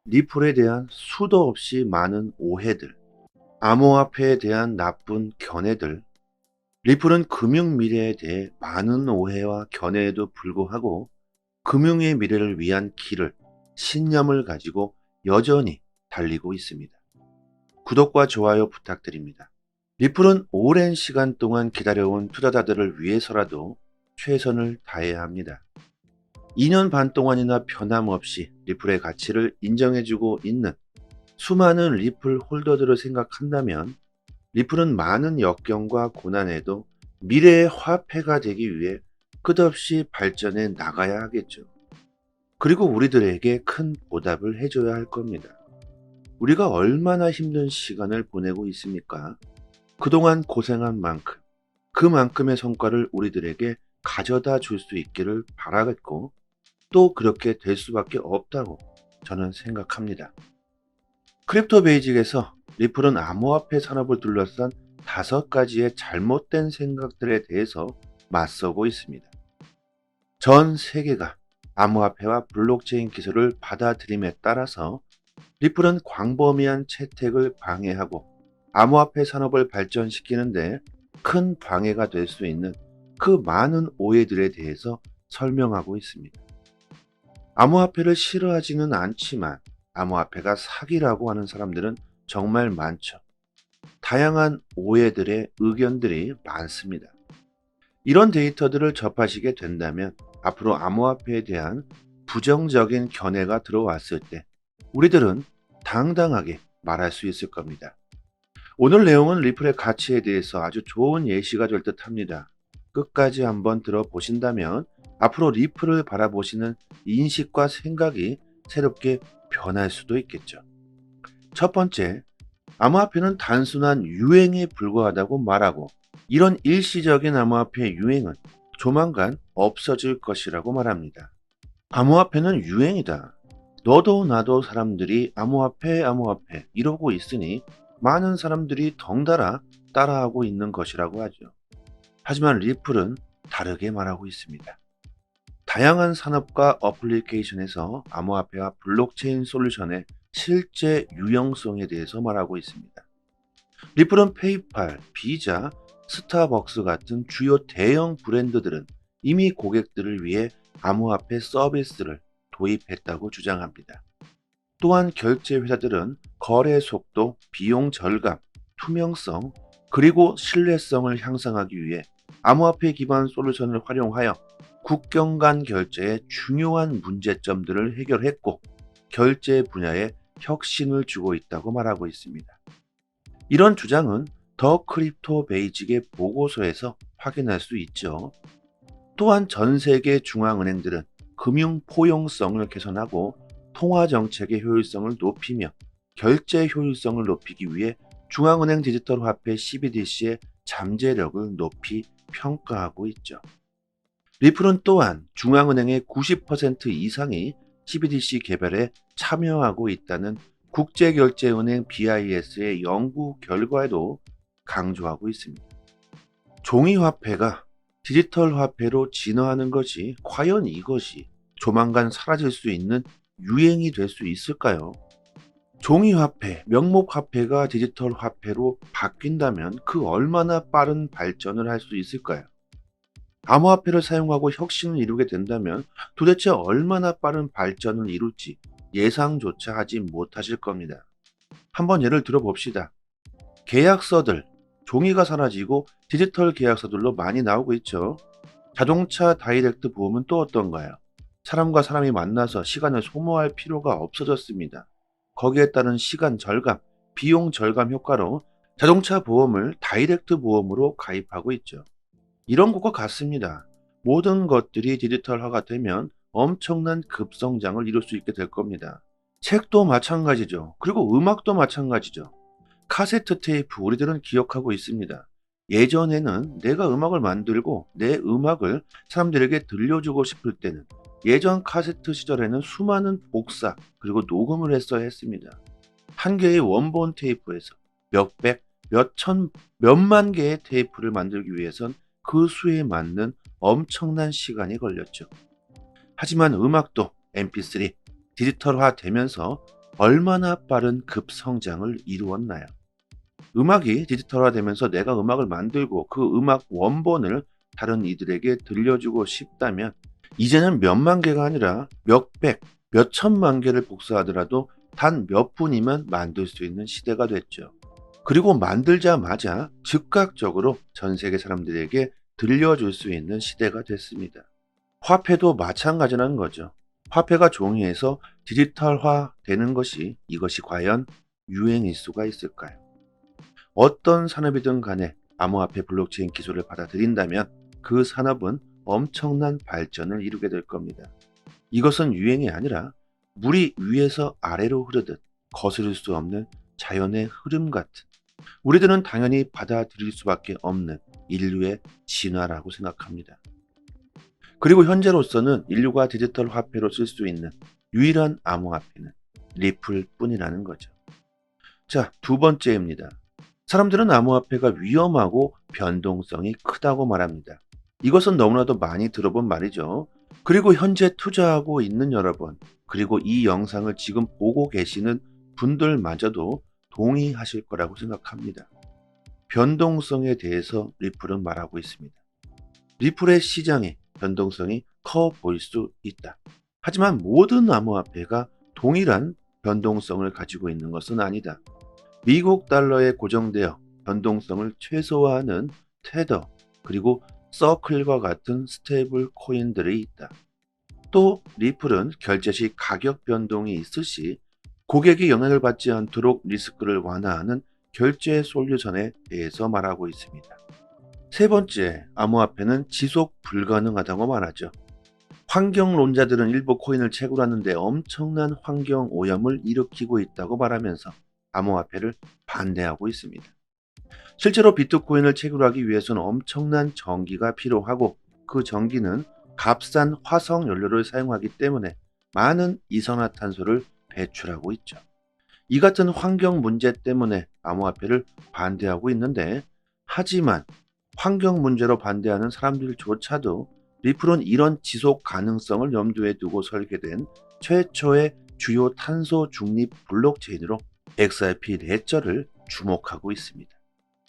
리플에 대한 수도 없이 많은 오해들, 암호화폐에 대한 나쁜 견해들, 리플은 금융 미래에 대해 많은 오해와 견해에도 불구하고 금융의 미래를 위한 길을, 신념을 가지고 여전히 달리고 있습니다. 구독과 좋아요 부탁드립니다. 리플은 오랜 시간 동안 기다려온 투자자들을 위해서라도 최선을 다해야 합니다. 2년 반 동안이나 변함없이 리플의 가치를 인정해주고 있는 수많은 리플 홀더들을 생각한다면 리플은 많은 역경과 고난에도 미래의 화폐가 되기 위해 끝없이 발전해 나가야 하겠죠. 그리고 우리들에게 큰 보답을 해줘야 할 겁니다. 우리가 얼마나 힘든 시간을 보내고 있습니까? 그동안 고생한 만큼, 그만큼의 성과를 우리들에게 가져다 줄 수 있기를 바라겠고, 또 그렇게 될 수밖에 없다고 저는 생각합니다. 크립토 베이직에서 리플은 암호화폐 산업을 둘러싼 5가지의 잘못된 생각들에 대해서 맞서고 있습니다. 전 세계가 암호화폐와 블록체인 기술을 받아들임에 따라서 리플은 광범위한 채택을 방해하고 암호화폐 산업을 발전시키는데 큰 방해가 될 수 있는 그 많은 오해들에 대해서 설명하고 있습니다. 암호화폐를 싫어하지는 않지만 암호화폐가 사기라고 하는 사람들은 정말 많죠. 다양한 오해들의 의견들이 많습니다. 이런 데이터들을 접하시게 된다면 앞으로 암호화폐에 대한 부정적인 견해가 들어왔을 때 우리들은 당당하게 말할 수 있을 겁니다. 오늘 내용은 리플의 가치에 대해서 아주 좋은 예시가 될 듯합니다. 끝까지 한번 들어보신다면 앞으로 리플을 바라보시는 인식과 생각이 새롭게 변할 수도 있겠죠. 첫 번째, 암호화폐는 단순한 유행에 불과하다고 말하고 이런 일시적인 암호화폐 유행은 조만간 없어질 것이라고 말합니다. 암호화폐는 유행이다. 너도 나도 사람들이 암호화폐 이러고 있으니 많은 사람들이 덩달아 따라하고 있는 것이라고 하죠. 하지만 리플은 다르게 말하고 있습니다. 다양한 산업과 어플리케이션에서 암호화폐와 블록체인 솔루션의 실제 유용성에 대해서 말하고 있습니다. 리플은 페이팔, 비자, 스타벅스 같은 주요 대형 브랜드들은 이미 고객들을 위해 암호화폐 서비스를 도입했다고 주장합니다. 또한 결제 회사들은 거래 속도, 비용 절감, 투명성, 그리고 신뢰성을 향상하기 위해 암호화폐 기반 솔루션을 활용하여 국경 간 결제의 중요한 문제점들을 해결했고 결제 분야에 혁신을 주고 있다고 말하고 있습니다. 이런 주장은 더 크립토 베이직의 보고서에서 확인할 수 있죠. 또한 전 세계 중앙은행들은 금융 포용성을 개선하고 통화 정책의 효율성을 높이며 결제 효율성을 높이기 위해 중앙은행 디지털 화폐 CBDC의 잠재력을 높이 평가하고 있죠. 리플은 또한 중앙은행의 90% 이상이 CBDC 개발에 참여하고 있다는 국제결제은행 BIS의 연구 결과에도 강조하고 있습니다. 종이화폐가 디지털 화폐로 진화하는 것이 과연 이것이 조만간 사라질 수 있는 유행이 될 수 있을까요? 종이화폐, 명목화폐가 디지털 화폐로 바뀐다면 그 얼마나 빠른 발전을 할 수 있을까요? 암호화폐를 사용하고 혁신을 이루게 된다면 도대체 얼마나 빠른 발전을 이룰지 예상조차 하지 못하실 겁니다. 한번 예를 들어봅시다. 계약서들, 종이가 사라지고 디지털 계약서들로 많이 나오고 있죠. 자동차 다이렉트 보험은 또 어떤가요? 사람과 사람이 만나서 시간을 소모할 필요가 없어졌습니다. 거기에 따른 시간 절감, 비용 절감 효과로 자동차 보험을 다이렉트 보험으로 가입하고 있죠. 이런 것과 같습니다. 모든 것들이 디지털화가 되면 엄청난 급성장을 이룰 수 있게 될 겁니다. 책도 마찬가지죠. 그리고 음악도 마찬가지죠. 카세트 테이프 우리들은 기억하고 있습니다. 예전에는 내가 음악을 만들고 내 음악을 사람들에게 들려주고 싶을 때는 예전 카세트 시절에는 수많은 복사 그리고 녹음을 했어야 했습니다. 한 개의 원본 테이프에서 몇백, 몇천, 몇만 개의 테이프를 만들기 위해선 그 수에 맞는 엄청난 시간이 걸렸죠. 하지만 음악도 MP3, 디지털화 되면서 얼마나 빠른 급성장을 이루었나요? 음악이 디지털화되면서 내가 음악을 만들고 그 음악 원본을 다른 이들에게 들려주고 싶다면 이제는 몇만 개가 아니라 몇백, 몇천만 개를 복사하더라도 단 몇 분이면 만들 수 있는 시대가 됐죠. 그리고 만들자마자 즉각적으로 전 세계 사람들에게 들려줄 수 있는 시대가 됐습니다. 화폐도 마찬가지라는 거죠. 화폐가 종이에서 디지털화 되는 이것이 과연 유행일 수가 있을까요? 어떤 산업이든 간에 암호화폐 블록체인 기술을 받아들인다면 그 산업은 엄청난 발전을 이루게 될 겁니다. 이것은 유행이 아니라 물이 위에서 아래로 흐르듯 거스를 수 없는 자연의 흐름 같은, 우리들은 당연히 받아들일 수밖에 없는 인류의 진화라고 생각합니다. 그리고 현재로서는 인류가 디지털 화폐로 쓸 수 있는 유일한 암호화폐는 리플 뿐이라는 거죠. 자, 두 번째입니다. 사람들은 암호화폐가 위험하고 변동성이 크다고 말합니다. 이것은 너무나도 많이 들어본 말이죠. 그리고 현재 투자하고 있는 여러분, 그리고 이 영상을 지금 보고 계시는 분들마저도 동의하실 거라고 생각합니다. 변동성에 대해서 리플은 말하고 있습니다. 리플의 시장의 변동성이 커 보일 수 있다. 하지만 모든 암호화폐가 동일한 변동성을 가지고 있는 것은 아니다. 미국 달러에 고정되어 변동성을 최소화하는 테더, 그리고 서클과 같은 스테이블 코인들이 있다. 또 리플은 결제 시 가격 변동이 있을 시 고객이 영향을 받지 않도록 리스크를 완화하는 결제 솔루션에 대해서 말하고 있습니다. 세 번째, 암호화폐는 지속 불가능하다고 말하죠. 환경론자들은 일부 코인을 채굴하는데 엄청난 환경 오염을 일으키고 있다고 말하면서 암호화폐를 반대하고 있습니다. 실제로 비트코인을 채굴하기 위해서는 엄청난 전기가 필요하고 그 전기는 값싼 화석 연료를 사용하기 때문에 많은 이산화탄소를 배출하고 있죠. 이 같은 환경 문제 때문에 암호화폐를 반대하고 있는데, 하지만 환경 문제로 반대하는 사람들조차도 리플은 이런 지속 가능성을 염두에 두고 설계된 최초의 주요 탄소 중립 블록체인으로 XRP 레저를 주목하고 있습니다.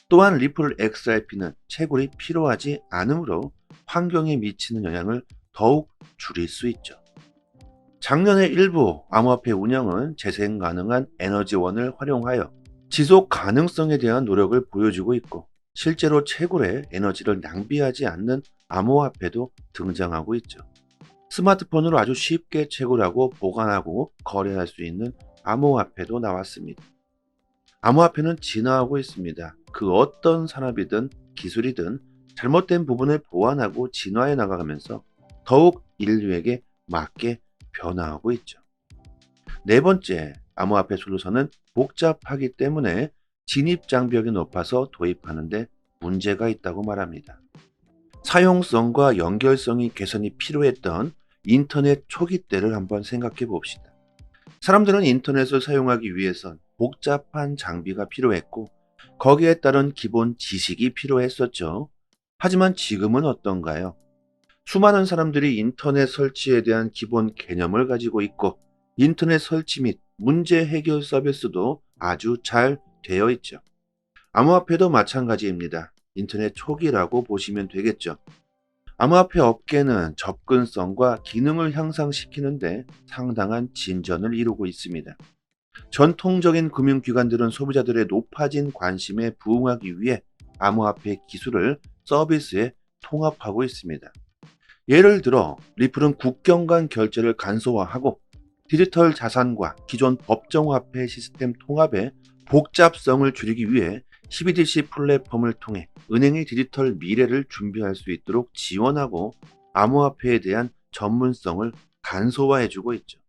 또한 리플 XRP는 채굴이 필요하지 않으므로 환경에 미치는 영향을 더욱 줄일 수 있죠. 작년에 일부 암호화폐 운영은 재생 가능한 에너지원을 활용하여 지속 가능성에 대한 노력을 보여주고 있고, 실제로 채굴에 에너지를 낭비하지 않는 암호화폐도 등장하고 있죠. 스마트폰으로 아주 쉽게 채굴하고 보관하고 거래할 수 있는 암호화폐도 나왔습니다. 암호화폐는 진화하고 있습니다. 그 어떤 산업이든 기술이든 잘못된 부분을 보완하고 진화해 나가면서 더욱 인류에게 맞게 변화하고 있죠. 네 번째, 암호화폐 솔루션은 복잡하기 때문에 진입 장벽이 높아서 도입하는데 문제가 있다고 말합니다. 사용성과 연결성이 개선이 필요했던 인터넷 초기 때를 한번 생각해 봅시다. 사람들은 인터넷을 사용하기 위해선 복잡한 장비가 필요했고 거기에 따른 기본 지식이 필요했었죠. 하지만 지금은 어떤가요? 수많은 사람들이 인터넷 설치에 대한 기본 개념을 가지고 있고 인터넷 설치 및 문제 해결 서비스도 아주 잘 되어 있죠. 암호화폐도 마찬가지입니다. 인터넷 초기라고 보시면 되겠죠. 암호화폐 업계는 접근성과 기능을 향상시키는데 상당한 진전을 이루고 있습니다. 전통적인 금융기관들은 소비자들의 높아진 관심에 부응하기 위해 암호화폐 기술을 서비스에 통합하고 있습니다. 예를 들어 리플은 국경 간 결제를 간소화하고 디지털 자산과 기존 법정화폐 시스템 통합의 복잡성을 줄이기 위해 12DC 플랫폼을 통해 은행의 디지털 미래를 준비할 수 있도록 지원하고 암호화폐에 대한 전문성을 간소화해주고 있죠.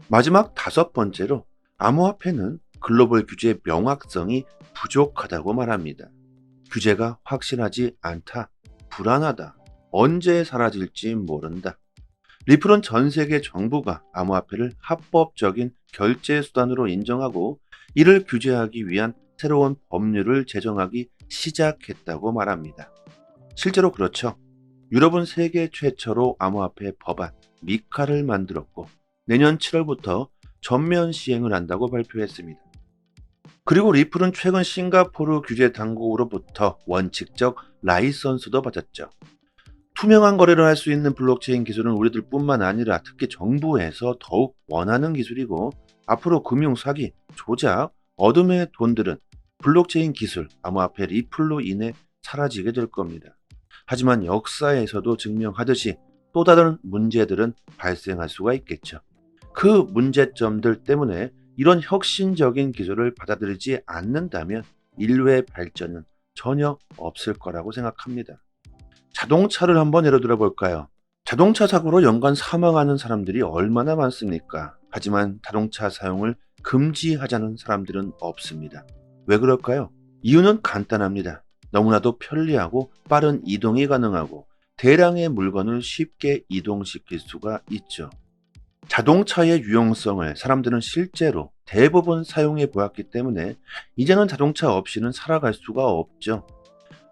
마지막 다섯 번째로 암호화폐는 글로벌 규제 명확성이 부족하다고 말합니다. 규제가 확실하지 않다, 불안하다, 언제 사라질지 모른다. 리플은 전 세계 정부가 암호화폐를 합법적인 결제 수단으로 인정하고 이를 규제하기 위한 새로운 법률을 제정하기 시작했다고 말합니다. 실제로 그렇죠. 유럽은 세계 최초로 암호화폐 법안 미카를 만들었고 내년 7월부터 전면 시행을 한다고 발표했습니다. 그리고 리플은 최근 싱가포르 규제 당국으로부터 원칙적 라이선스도 받았죠. 투명한 거래를 할 수 있는 블록체인 기술은 우리들뿐만 아니라 특히 정부에서 더욱 원하는 기술이고, 앞으로 금융 사기, 조작, 어둠의 돈들은 블록체인 기술, 암호화폐 리플로 인해 사라지게 될 겁니다. 하지만 역사에서도 증명하듯이 또 다른 문제들은 발생할 수가 있겠죠. 그 문제점들 때문에 이런 혁신적인 기술을 받아들이지 않는다면 인류의 발전은 전혀 없을 거라고 생각합니다. 자동차를 한번 예로 들어볼까요? 자동차 사고로 연간 사망하는 사람들이 얼마나 많습니까? 하지만 자동차 사용을 금지하자는 사람들은 없습니다. 왜 그럴까요? 이유는 간단합니다. 너무나도 편리하고 빠른 이동이 가능하고 대량의 물건을 쉽게 이동시킬 수가 있죠. 자동차의 유용성을 사람들은 실제로 대부분 사용해 보았기 때문에 이제는 자동차 없이는 살아갈 수가 없죠.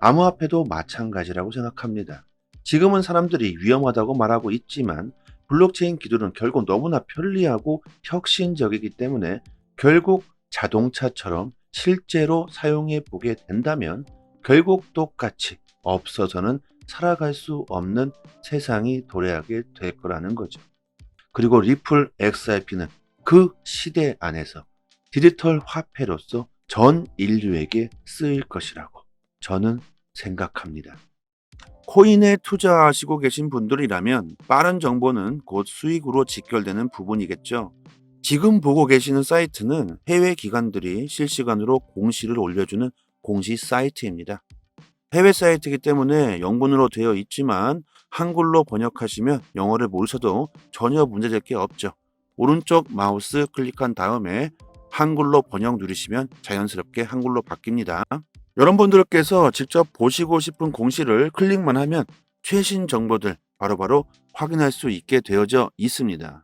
암호화폐도 마찬가지라고 생각합니다. 지금은 사람들이 위험하다고 말하고 있지만 블록체인 기술은 결국 너무나 편리하고 혁신적이기 때문에 결국 자동차처럼 실제로 사용해 보게 된다면 결국 똑같이 없어서는 살아갈 수 없는 세상이 도래하게 될 거라는 거죠. 그리고 리플 XRP는 그 시대 안에서 디지털 화폐로서 전 인류에게 쓰일 것이라고 저는 생각합니다. 코인에 투자하시고 계신 분들이라면 빠른 정보는 곧 수익으로 직결되는 부분이겠죠. 지금 보고 계시는 사이트는 해외 기관들이 실시간으로 공시를 올려주는 공시 사이트입니다. 해외 사이트이기 때문에 영문으로 되어 있지만 한글로 번역하시면 영어를 모르셔도 전혀 문제될 게 없죠. 오른쪽 마우스 클릭한 다음에 한글로 번역 누르시면 자연스럽게 한글로 바뀝니다. 여러분들께서 직접 보시고 싶은 공시를 클릭만 하면 최신 정보들 바로바로 확인할 수 있게 되어져 있습니다.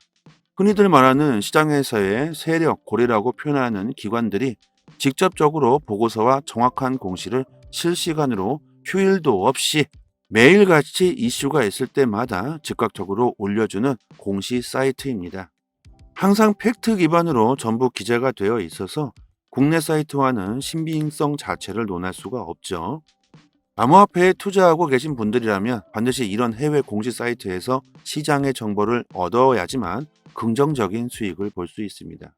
흔히들 말하는 시장에서의 세력, 고리라고 표현하는 기관들이 직접적으로 보고서와 정확한 공시를 실시간으로 휴일도 없이 매일같이 이슈가 있을 때마다 즉각적으로 올려주는 공시 사이트입니다. 항상 팩트 기반으로 전부 기재가 되어 있어서 국내 사이트와는 신빙성 자체를 논할 수가 없죠. 암호화폐에 투자하고 계신 분들이라면 반드시 이런 해외 공시 사이트에서 시장의 정보를 얻어야지만 긍정적인 수익을 볼 수 있습니다.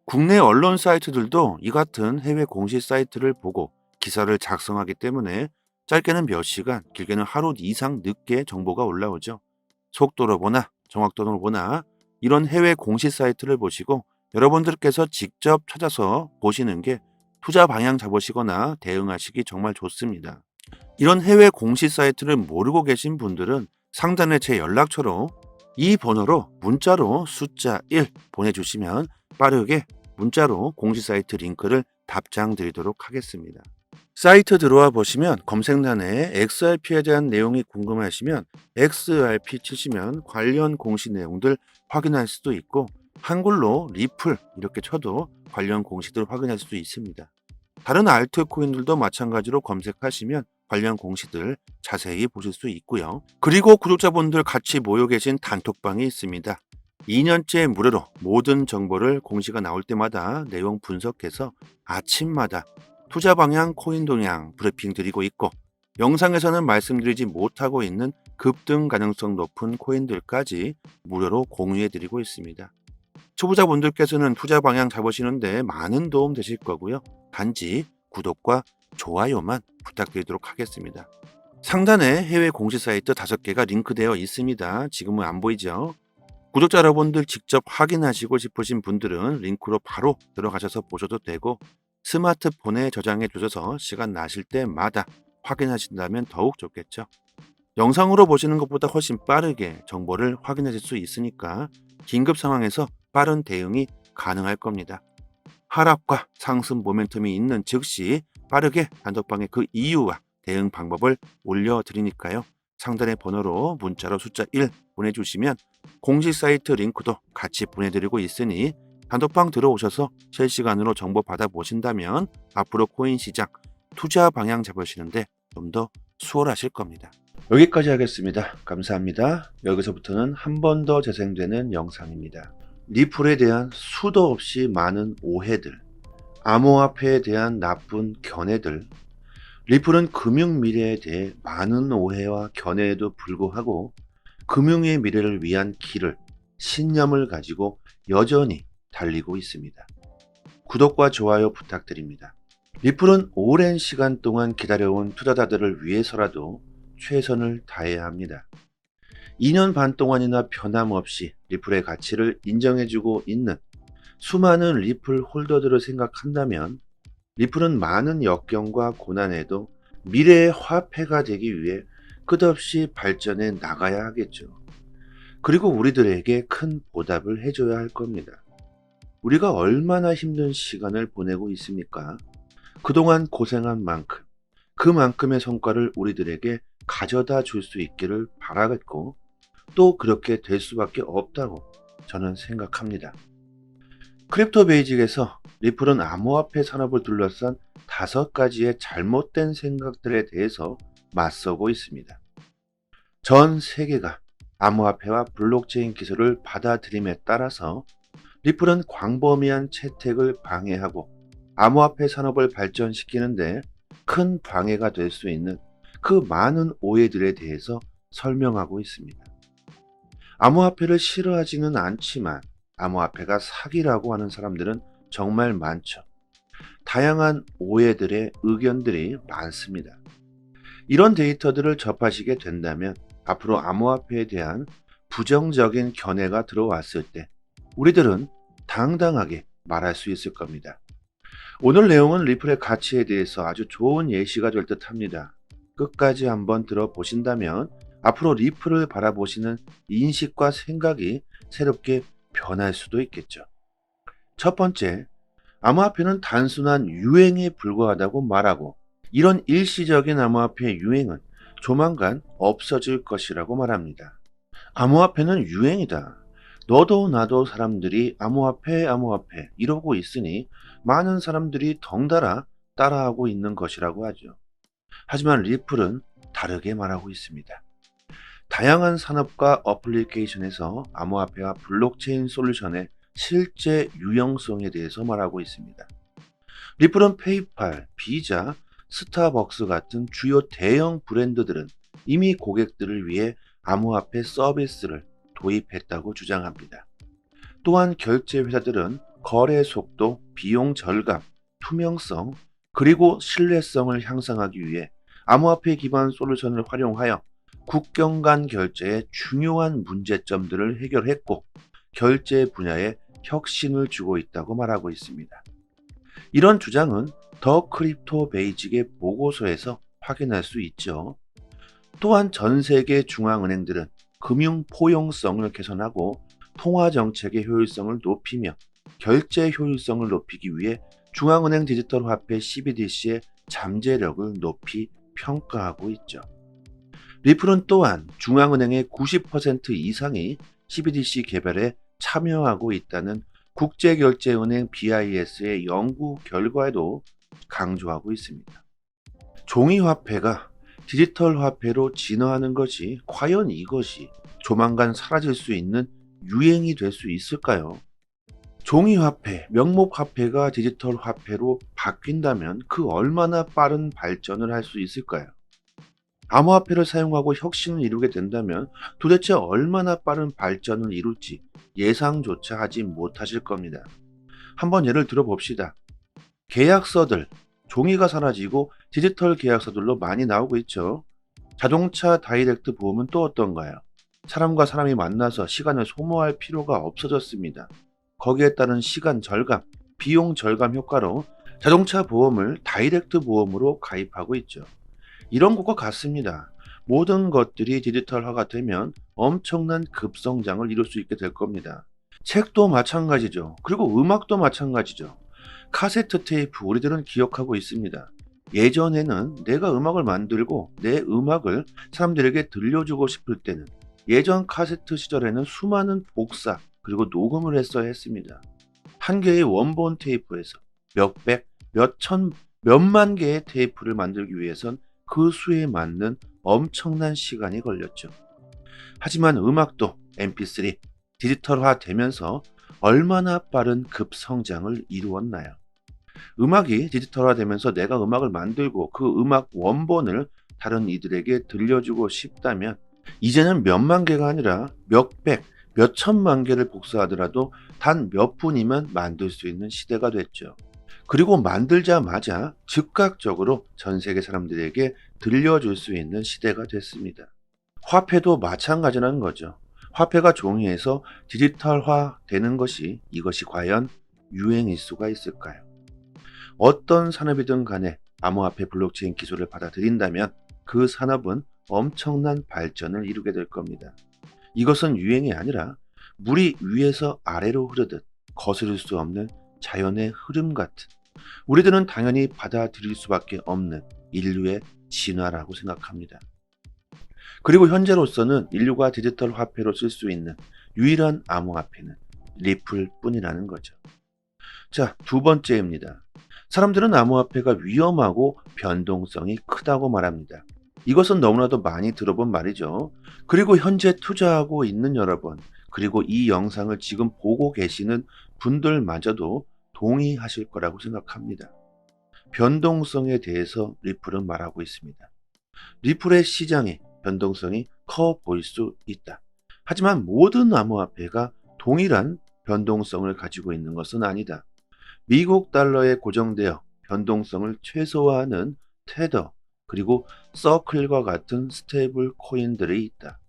국내 언론 사이트들도 이 같은 해외 공시 사이트를 보고 기사를 작성하기 때문에 짧게는 몇 시간, 길게는 하루 이상 늦게 정보가 올라오죠. 속도로 보나 정확도로 보나 이런 해외 공시 사이트를 보시고 여러분들께서 직접 찾아서 보시는 게 투자 방향 잡으시거나 대응하시기 정말 좋습니다. 이런 해외 공시 사이트를 모르고 계신 분들은 상단에 제 연락처로 이 번호로 문자로 숫자 1 보내주시면 빠르게 문자로 공시 사이트 링크를 답장 드리도록 하겠습니다. 사이트 들어와 보시면 검색란에 XRP에 대한 내용이 궁금하시면 XRP 치시면 관련 공시 내용들 확인할 수도 있고 한글로 리플 이렇게 쳐도 관련 공시들 확인할 수도 있습니다. 다른 알트코인들도 마찬가지로 검색하시면 관련 공시들 자세히 보실 수 있고요. 그리고 구독자분들 같이 모여 계신 단톡방이 있습니다. 2년째 무료로 모든 정보를 공시가 나올 때마다 내용 분석해서 아침마다 투자 방향, 코인 동향 브리핑 드리고 있고 영상에서는 말씀드리지 못하고 있는 급등 가능성 높은 코인들까지 무료로 공유해 드리고 있습니다. 초보자분들께서는 투자 방향 잡으시는데 많은 도움 되실 거고요. 단지 구독과 좋아요만 부탁드리도록 하겠습니다. 상단에 해외 공시 사이트 5개가 링크되어 있습니다. 지금은 안 보이죠? 구독자 여러분들 직접 확인하시고 싶으신 분들은 링크로 바로 들어가셔서 보셔도 되고 스마트폰에 저장해 두셔서 시간 나실 때마다 확인하신다면 더욱 좋겠죠. 영상으로 보시는 것보다 훨씬 빠르게 정보를 확인하실 수 있으니까 긴급 상황에서 빠른 대응이 가능할 겁니다. 하락과 상승 모멘텀이 있는 즉시 빠르게 단톡방에 그 이유와 대응 방법을 올려드리니까요. 상단의 번호로 문자로 숫자 1 보내주시면 공시 사이트 링크도 같이 보내드리고 있으니 단톡방 들어오셔서 실시간으로 정보 받아보신다면 앞으로 코인 시장 투자 방향 잡으시는데 좀 더 수월하실 겁니다. 여기까지 하겠습니다. 감사합니다. 여기서부터는 한 번 더 재생되는 영상입니다. 리플에 대한 수도 없이 많은 오해들, 암호화폐에 대한 나쁜 견해들, 리플은 금융 미래에 대해 많은 오해와 견해에도 불구하고 금융의 미래를 위한 길을, 신념을 가지고 여전히 달리고 있습니다. 구독과 좋아요 부탁드립니다. 리플은 오랜 시간 동안 기다려온 투자자들을 위해서라도 최선을 다해야 합니다. 2년 반 동안이나 변함없이 리플의 가치를 인정해주고 있는 수많은 리플 홀더들을 생각한다면 리플은 많은 역경과 고난에도 미래의 화폐가 되기 위해 끝없이 발전해 나가야 하겠죠. 그리고 우리들에게 큰 보답을 해줘야 할 겁니다. 우리가 얼마나 힘든 시간을 보내고 있습니까? 그동안 고생한 만큼, 그만큼의 성과를 우리들에게 가져다 줄 수 있기를 바라겠고, 또 그렇게 될 수밖에 없다고 저는 생각합니다. 크립토 베이직에서 리플은 암호화폐 산업을 둘러싼 5가지의 잘못된 생각들에 대해서 맞서고 있습니다. 전 세계가 암호화폐와 블록체인 기술을 받아들임에 따라서 리플은 광범위한 채택을 방해하고 암호화폐 산업을 발전시키는데 큰 방해가 될 수 있는 그 많은 오해들에 대해서 설명하고 있습니다. 암호화폐를 싫어하지는 않지만 암호화폐가 사기라고 하는 사람들은 정말 많죠. 다양한 오해들의 의견들이 많습니다. 이런 데이터들을 접하시게 된다면 앞으로 암호화폐에 대한 부정적인 견해가 들어왔을 때 우리들은 당당하게 말할 수 있을 겁니다. 오늘 내용은 리플의 가치에 대해서 아주 좋은 예시가 될 듯 합니다. 끝까지 한번 들어보신다면 앞으로 리플을 바라보시는 인식과 생각이 새롭게 변할 수도 있겠죠. 첫 번째, 암호화폐는 단순한 유행에 불과하다고 말하고 이런 일시적인 암호화폐 유행은 조만간 없어질 것이라고 말합니다. 암호화폐는 유행이다. 너도 나도 사람들이 암호화폐 이러고 있으니 많은 사람들이 덩달아 따라하고 있는 것이라고 하죠. 하지만 리플은 다르게 말하고 있습니다. 다양한 산업과 어플리케이션에서 암호화폐와 블록체인 솔루션의 실제 유용성에 대해서 말하고 있습니다. 리플은 페이팔, 비자, 스타벅스 같은 주요 대형 브랜드들은 이미 고객들을 위해 암호화폐 서비스를 도입했다고 주장합니다. 또한 결제 회사들은 거래 속도, 비용 절감, 투명성, 그리고 신뢰성을 향상하기 위해 암호화폐 기반 솔루션을 활용하여 국경 간 결제의 중요한 문제점들을 해결했고 결제 분야에 혁신을 주고 있다고 말하고 있습니다. 이런 주장은 더 크립토 베이직의 보고서에서 확인할 수 있죠. 또한 전 세계 중앙은행들은 금융 포용성을 개선하고 통화 정책의 효율성을 높이며 결제 효율성을 높이기 위해 중앙은행 디지털 화폐 CBDC의 잠재력을 높이 평가하고 있죠. 리플은 또한 중앙은행의 90% 이상이 CBDC 개발에 참여하고 있다는 국제결제은행 BIS의 연구 결과에도 강조하고 있습니다. 종이화폐가 디지털 화폐로 진화하는 것이 과연 이것이 조만간 사라질 수 있는 유행이 될 수 있을까요? 종이화폐, 명목화폐가 디지털 화폐로 바뀐다면 그 얼마나 빠른 발전을 할 수 있을까요? 암호화폐를 사용하고 혁신을 이루게 된다면 도대체 얼마나 빠른 발전을 이룰지 예상조차 하지 못하실 겁니다. 한번 예를 들어 봅시다. 계약서들, 종이가 사라지고 디지털 계약서들로 많이 나오고 있죠. 자동차 다이렉트 보험은 또 어떤가요? 사람과 사람이 만나서 시간을 소모할 필요가 없어졌습니다. 거기에 따른 시간 절감, 비용 절감 효과로 자동차 보험을 다이렉트 보험으로 가입하고 있죠. 이런 것과 같습니다. 모든 것들이 디지털화가 되면 엄청난 급성장을 이룰 수 있게 될 겁니다. 책도 마찬가지죠. 그리고 음악도 마찬가지죠. 카세트 테이프 우리들은 기억하고 있습니다. 예전에는 내가 음악을 만들고 내 음악을 사람들에게 들려주고 싶을 때는 예전 카세트 시절에는 수많은 복사 그리고 녹음을 했어야 했습니다. 한 개의 원본 테이프에서 몇백, 몇천, 몇만 개의 테이프를 만들기 위해선 그 수에 맞는 엄청난 시간이 걸렸죠. 하지만 음악도 mp3, 디지털화 되면서 얼마나 빠른 급성장을 이루었나요? 음악이 디지털화되면서 내가 음악을 만들고 그 음악 원본을 다른 이들에게 들려주고 싶다면 이제는 몇만 개가 아니라 몇백, 몇천만 개를 복사하더라도 단 몇 분이면 만들 수 있는 시대가 됐죠. 그리고 만들자마자 즉각적으로 전 세계 사람들에게 들려줄 수 있는 시대가 됐습니다. 화폐도 마찬가지라는 거죠. 화폐가 종이에서 디지털화 되는 이것이 과연 유행일 수가 있을까요? 어떤 산업이든 간에 암호화폐 블록체인 기술을 받아들인다면 그 산업은 엄청난 발전을 이루게 될 겁니다. 이것은 유행이 아니라 물이 위에서 아래로 흐르듯 거스를 수 없는 자연의 흐름 같은, 우리들은 당연히 받아들일 수밖에 없는 인류의 진화라고 생각합니다. 그리고 현재로서는 인류가 디지털 화폐로 쓸 수 있는 유일한 암호화폐는 리플 뿐이라는 거죠. 자, 두 번째입니다. 사람들은 암호화폐가 위험하고 변동성이 크다고 말합니다. 이것은 너무나도 많이 들어본 말이죠. 그리고 현재 투자하고 있는 여러분, 그리고 이 영상을 지금 보고 계시는 분들마저도 동의하실 거라고 생각합니다. 변동성에 대해서 리플은 말하고 있습니다. 리플의 시장의 변동성이 커 보일 수 있다. 하지만 모든 암호화폐가 동일한 변동성을 가지고 있는 것은 아니다. 미국 달러에 고정되어 변동성을 최소화하는 테더, 그리고 서클과 같은 스테이블 코인들이 있다.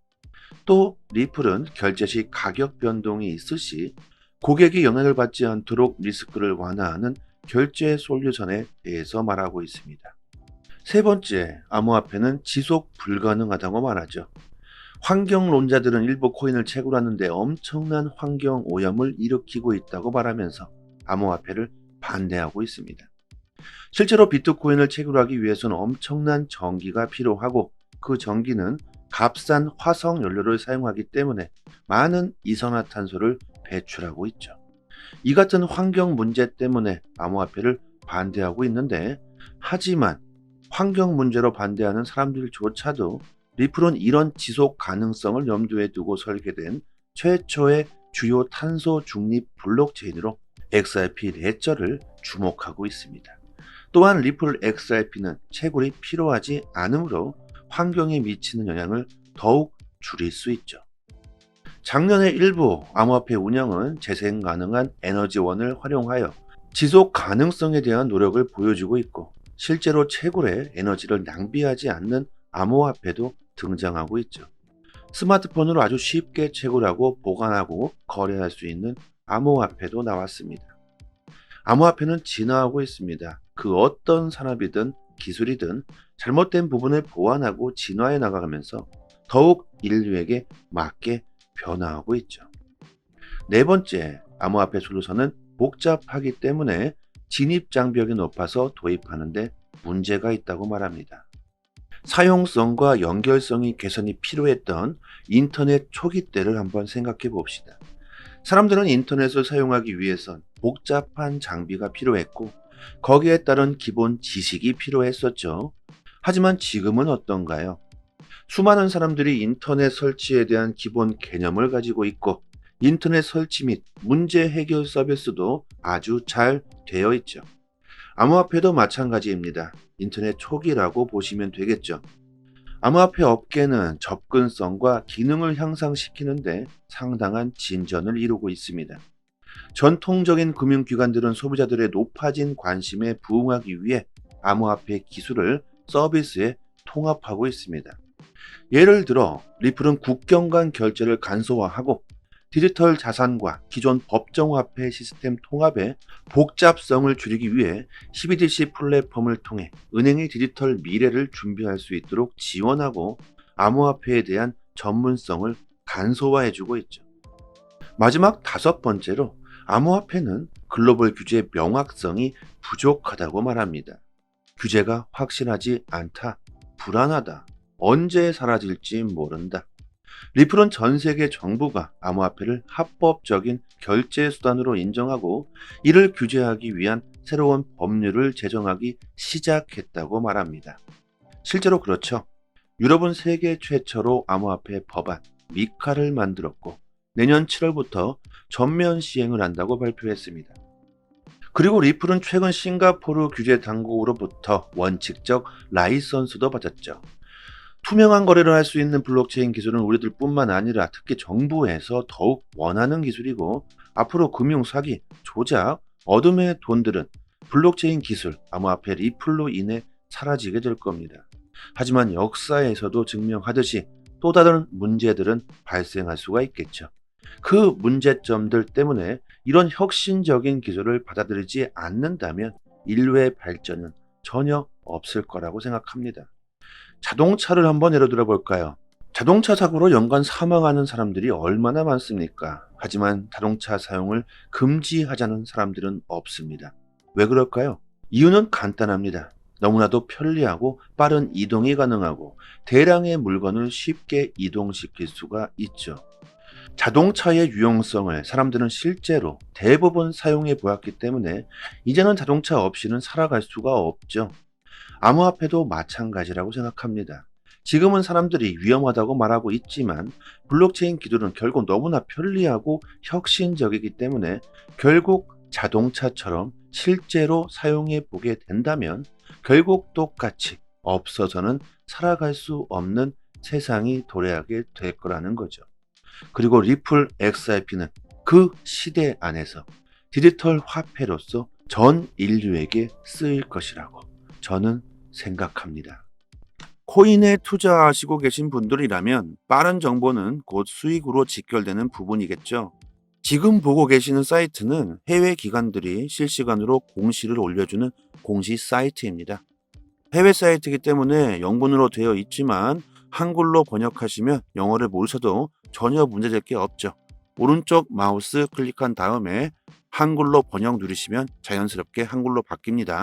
또 리플은 결제 시 가격 변동이 있을 시 고객이 영향을 받지 않도록 리스크를 완화하는 결제 솔루션에 대해서 말하고 있습니다. 세 번째, 암호화폐는 지속 불가능하다고 말하죠. 환경론자들은 일부 코인을 채굴하는데 엄청난 환경 오염을 일으키고 있다고 말하면서 암호화폐를 반대하고 있습니다. 실제로 비트코인을 채굴하기 위해서는 엄청난 전기가 필요하고 그 전기는 값싼 화석 연료를 사용하기 때문에 많은 이산화탄소를 배출하고 있죠. 이 같은 환경 문제 때문에 암호화폐를 반대하고 있는데, 하지만 환경 문제로 반대하는 사람들조차도 리플은 이런 지속 가능성을 염두에 두고 설계된 최초의 주요 탄소 중립 블록체인으로 XRP 레저를 주목하고 있습니다. 또한 리플 XRP는 채굴이 필요하지 않으므로 환경에 미치는 영향을 더욱 줄일 수 있죠. 작년에 일부 암호화폐 운영은 재생 가능한 에너지원을 활용하여 지속 가능성에 대한 노력을 보여주고 있고, 실제로 채굴에 에너지를 낭비하지 않는 암호화폐도 등장하고 있죠. 스마트폰으로 아주 쉽게 채굴하고 보관하고 거래할 수 있는 암호화폐도 나왔습니다. 암호화폐는 진화하고 있습니다. 그 어떤 산업이든 기술이든 잘못된 부분을 보완하고 진화해 나가면서 더욱 인류에게 맞게 변화하고 있죠. 네 번째, 암호화폐 솔루션은 복잡하기 때문에 진입 장벽이 높아서 도입하는데 문제가 있다고 말합니다. 사용성과 연결성이 개선이 필요했던 인터넷 초기 때를 한번 생각해 봅시다. 사람들은 인터넷을 사용하기 위해선 복잡한 장비가 필요했고 거기에 따른 기본 지식이 필요했었죠. 하지만 지금은 어떤가요? 수많은 사람들이 인터넷 설치에 대한 기본 개념을 가지고 있고 인터넷 설치 및 문제 해결 서비스도 아주 잘 되어 있죠. 암호화폐도 마찬가지입니다. 인터넷 초기라고 보시면 되겠죠. 암호화폐 업계는 접근성과 기능을 향상시키는데 상당한 진전을 이루고 있습니다. 전통적인 금융기관들은 소비자들의 높아진 관심에 부응하기 위해 암호화폐 기술을 서비스에 통합하고 있습니다. 예를 들어 리플은 국경 간 결제를 간소화하고 디지털 자산과 기존 법정화폐 시스템 통합의 복잡성을 줄이기 위해 CBDC 플랫폼을 통해 은행의 디지털 미래를 준비할 수 있도록 지원하고 암호화폐에 대한 전문성을 간소화해주고 있죠. 마지막 다섯 번째로 암호화폐는 글로벌 규제 명확성이 부족하다고 말합니다. 규제가 확실하지 않다, 불안하다, 언제 사라질지 모른다. 리플은 전 세계 정부가 암호화폐를 합법적인 결제 수단으로 인정하고 이를 규제하기 위한 새로운 법률을 제정하기 시작했다고 말합니다. 실제로 그렇죠. 유럽은 세계 최초로 암호화폐 법안 미카를 만들었고 내년 7월부터 전면 시행을 한다고 발표했습니다. 그리고 리플은 최근 싱가포르 규제 당국으로부터 원칙적 라이선스도 받았죠. 투명한 거래를 할 수 있는 블록체인 기술은 우리들뿐만 아니라 특히 정부에서 더욱 원하는 기술이고, 앞으로 금융 사기, 조작, 어둠의 돈들은 블록체인 기술, 암호화폐 리플로 인해 사라지게 될 겁니다. 하지만 역사에서도 증명하듯이 또 다른 문제들은 발생할 수가 있겠죠. 그 문제점들 때문에 이런 혁신적인 기술을 받아들이지 않는다면 인류의 발전은 전혀 없을 거라고 생각합니다. 자동차를 한번 예로 들어 볼까요? 자동차 사고로 연간 사망하는 사람들이 얼마나 많습니까? 하지만 자동차 사용을 금지하자는 사람들은 없습니다. 왜 그럴까요? 이유는 간단합니다. 너무나도 편리하고 빠른 이동이 가능하고 대량의 물건을 쉽게 이동시킬 수가 있죠. 자동차의 유용성을 사람들은 실제로 대부분 사용해 보았기 때문에 이제는 자동차 없이는 살아갈 수가 없죠. 암호화폐도 마찬가지라고 생각합니다. 지금은 사람들이 위험하다고 말하고 있지만 블록체인 기술은 결국 너무나 편리하고 혁신적이기 때문에 결국 자동차처럼 실제로 사용해 보게 된다면 결국 똑같이 없어서는 살아갈 수 없는 세상이 도래하게 될 거라는 거죠. 그리고 리플 XRP는 그 시대 안에서 디지털 화폐로서 전 인류에게 쓰일 것이라고 저는 생각합니다. 코인에 투자하시고 계신 분들이라면 빠른 정보는 곧 수익으로 직결되는 부분이겠죠. 지금 보고 계시는 사이트는 해외 기관들이 실시간으로 공시를 올려주는 공시 사이트입니다. 해외 사이트이기 때문에 영문으로 되어 있지만 한글로 번역하시면 영어를 모르셔도 전혀 문제될 게 없죠. 오른쪽 마우스 클릭한 다음에 한글로 번역 누르시면 자연스럽게 한글로 바뀝니다.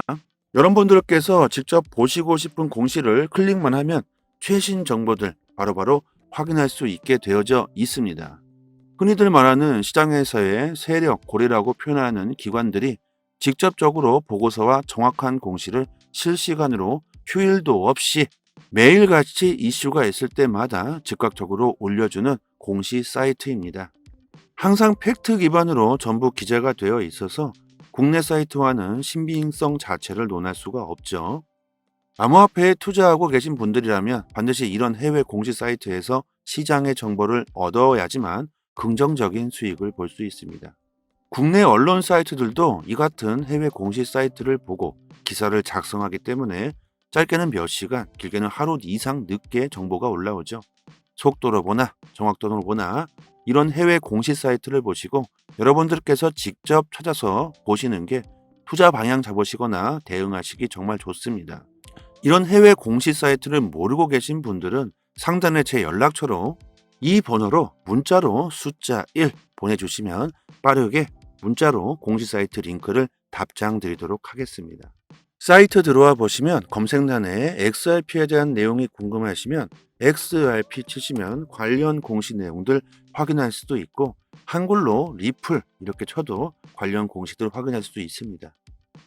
여러분들께서 직접 보시고 싶은 공시를 클릭만 하면 최신 정보들 바로바로 확인할 수 있게 되어져 있습니다. 흔히들 말하는 시장에서의 세력, 고리라고 표현하는 기관들이 직접적으로 보고서와 정확한 공시를 실시간으로 휴일도 없이 매일같이 이슈가 있을 때마다 즉각적으로 올려주는 공시 사이트입니다. 항상 팩트 기반으로 전부 기재가 되어 있어서 국내 사이트와는 신빙성 자체를 논할 수가 없죠. 암호화폐에 투자하고 계신 분들이라면 반드시 이런 해외 공시 사이트에서 시장의 정보를 얻어야지만 긍정적인 수익을 볼 수 있습니다. 국내 언론 사이트들도 이 같은 해외 공시 사이트를 보고 기사를 작성하기 때문에 짧게는 몇 시간, 길게는 하루 이상 늦게 정보가 올라오죠. 속도로 보나 정확도로 보나 이런 해외 공시 사이트를 보시고 여러분들께서 직접 찾아서 보시는 게 투자 방향 잡으시거나 대응하시기 정말 좋습니다. 이런 해외 공시 사이트를 모르고 계신 분들은 상단에 제 연락처로 이 번호로 문자로 숫자 1 보내주시면 빠르게 문자로 공시 사이트 링크를 답장 드리도록 하겠습니다. 사이트 들어와 보시면 검색란에 XRP에 대한 내용이 궁금하시면 XRP 치시면 관련 공시 내용들 확인할 수도 있고 한글로 리플 이렇게 쳐도 관련 공시들 확인할 수도 있습니다.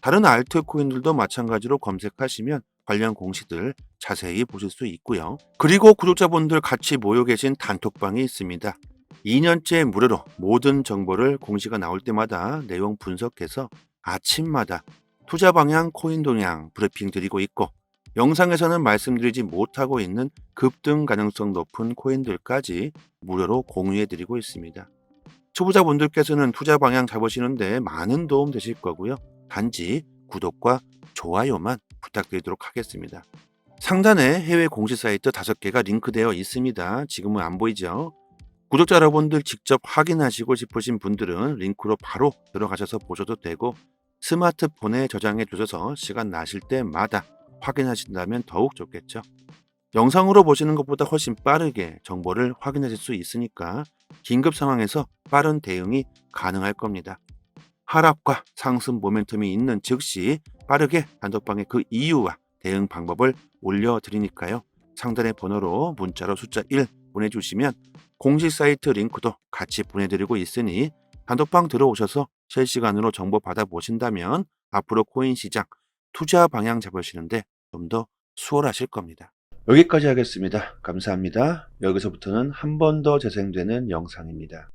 다른 알트코인들도 마찬가지로 검색하시면 관련 공시들 자세히 보실 수 있고요. 그리고 구독자분들 같이 모여 계신 단톡방이 있습니다. 2년째 무료로 모든 정보를 공시가 나올 때마다 내용 분석해서 아침마다 투자 방향, 코인 동향 브리핑 드리고 있고 영상에서는 말씀드리지 못하고 있는 급등 가능성 높은 코인들까지 무료로 공유해 드리고 있습니다. 초보자분들께서는 투자 방향 잡으시는데 많은 도움 되실 거고요. 단지 구독과 좋아요만 부탁드리도록 하겠습니다. 상단에 해외 공시 사이트 5개가 링크되어 있습니다. 지금은 안 보이죠? 구독자 여러분들 직접 확인하시고 싶으신 분들은 링크로 바로 들어가셔서 보셔도 되고 스마트폰에 저장해 두셔서 시간 나실 때마다 확인하신다면 더욱 좋겠죠. 영상으로 보시는 것보다 훨씬 빠르게 정보를 확인하실 수 있으니까 긴급 상황에서 빠른 대응이 가능할 겁니다. 하락과 상승 모멘텀이 있는 즉시 빠르게 단톡방에 그 이유와 대응 방법을 올려드리니까요. 상단의 번호로 문자로 숫자 1 보내주시면 공식 사이트 링크도 같이 보내드리고 있으니 단톡방 들어오셔서 실시간으로 정보 받아보신다면 앞으로 코인 시장 투자 방향 잡으시는데 좀 더 수월하실 겁니다. 여기까지 하겠습니다. 감사합니다. 여기서부터는 한 번 더 재생되는 영상입니다.